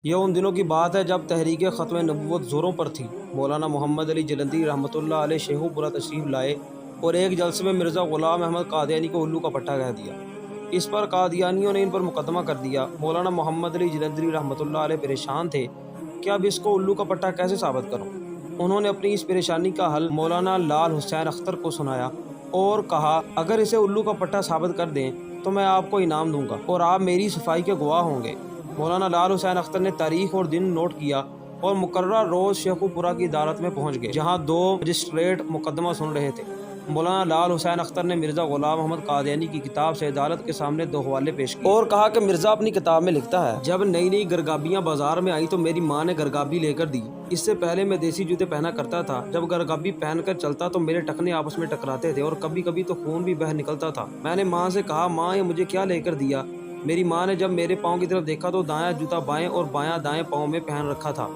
یہ ان دنوں کی بات ہے جب تحریک ختم نبوت زوروں پر تھی۔ مولانا محمد علی جلندھری رحمۃ اللہ علیہ شیخو پورہ تشریف لائے اور ایک جلسے میں مرزا غلام احمد قادیانی کو الو کا پٹھا کہہ دیا۔ اس پر قادیانیوں نے ان پر مقدمہ کر دیا۔ مولانا محمد علی جلندھری رحمۃ اللہ علیہ پریشان تھے کہ اب اس کو الو کا پٹھا کیسے ثابت کروں۔ انہوں نے اپنی اس پریشانی کا حل مولانا لال حسین اختر کو سنایا اور کہا، اگر اسے الو کا پٹھا ثابت کر دیں تو میں آپ کو انعام دوں گا اور آپ میری صفائی کے گواہ ہوں گے۔ مولانا لال حسین اختر نے تاریخ اور دن نوٹ کیا اور مقررہ روز شیخو پورہ کی عدالت میں پہنچ گئے، جہاں دو مجسٹریٹ مقدمہ سن رہے تھے۔ مولانا لال حسین اختر نے مرزا غلام احمد قادیانی کی کتاب سے عدالت کے سامنے دو حوالے پیش کیے اور کہا کہ مرزا اپنی کتاب میں لکھتا ہے، جب نئی نئی گرگابیاں بازار میں آئیں تو میری ماں نے گرگابی لے کر دی۔ اس سے پہلے میں دیسی جوتے پہنا کرتا تھا۔ جب گرگابی پہن کر چلتا تو میرے ٹخنے آپس میں ٹکراتے تھے اور کبھی کبھی تو خون بھی بہہ نکلتا تھا۔ میں نے ماں سے کہا، ماں یہ مجھے کیا لے کر دیا؟ میری ماں نے جب میرے پاؤں کی طرف دیکھا تو دایاں جوتا بائیں اور بایاں دائیں پاؤں میں پہن رکھا تھا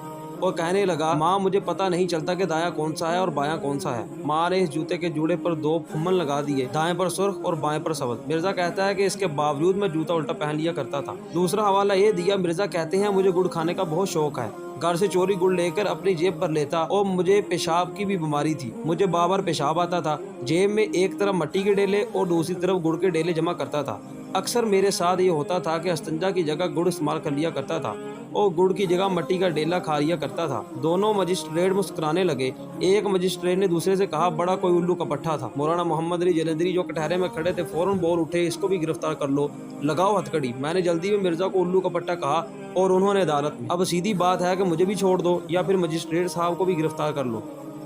اور کہنے لگا، ماں مجھے پتہ نہیں چلتا کہ دایاں کون سا ہے اور بایاں کون سا ہے۔ ماں نے اس جوتے کے جوڑے پر دو پھمن لگا دیے، دائیں پر سرخ اور بائیں پر سبز۔ مرزا کہتا ہے کہ اس کے باوجود میں جوتا الٹا پہن لیا کرتا تھا۔ دوسرا حوالہ یہ دیا، مرزا کہتے ہیں مجھے گڑ کھانے کا بہت شوق ہے۔ گھر سے چوری گڑ لے کر اپنی جیب پر لیتا اور مجھے پیشاب کی بھی بیماری تھی۔ مجھے بار پیشاب آتا تھا۔ جیب میں ایک طرف مٹی کے ڈیلے اور دوسری طرف گڑ کے ڈیلے جمع کرتا تھا۔ اکثر میرے ساتھ یہ ہوتا تھا کہ استنجا کی جگہ گڑ استعمال کر لیا کرتا تھا اور گڑ کی جگہ مٹی کا ڈیلا کھا لیا کرتا تھا۔ دونوں مجسٹریٹ مسکرانے لگے۔ ایک مجسٹریٹ نے دوسرے سے کہا، بڑا کوئی الو کا پٹھا تھا۔ مولانا محمد علی جلندھری جو کٹہرے میں کھڑے تھے فوراً بول اٹھے، اس کو بھی گرفتار کر لو، لگاؤ ہتھ کڑی۔ میں نے جلدی میں مرزا کو الو کا پٹھا کہا اور انہوں نے عدالت میں، اب سیدھی بات ہے کہ مجھے بھی چھوڑ دو یا پھر مجسٹریٹ صاحب کو بھی گرفتار کر لو۔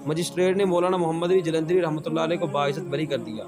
مجسٹریٹ نے مولانا محمد علی جلندھری رحمۃ اللہ علیہ کو باعزت بری کر دیا۔